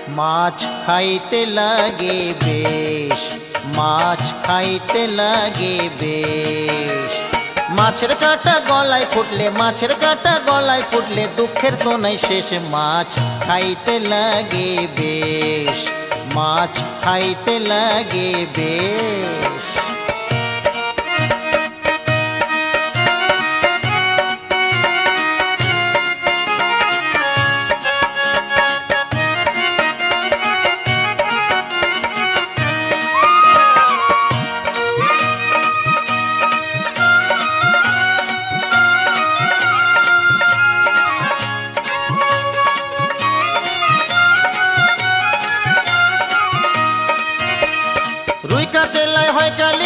মাছ খাইতে লাগে বেশ, মাছ খাইতে লাগে বেশ। মাছের কাঁটা গলায় ফুটলে, মাছের কাঁটা গলায় ফুটলে দুঃখের তো নাই শেষ। মাছ খাইতে লাগে বেশ, মাছ খাইতে লাগে বেশ। রুই কাতলায় হয় কালি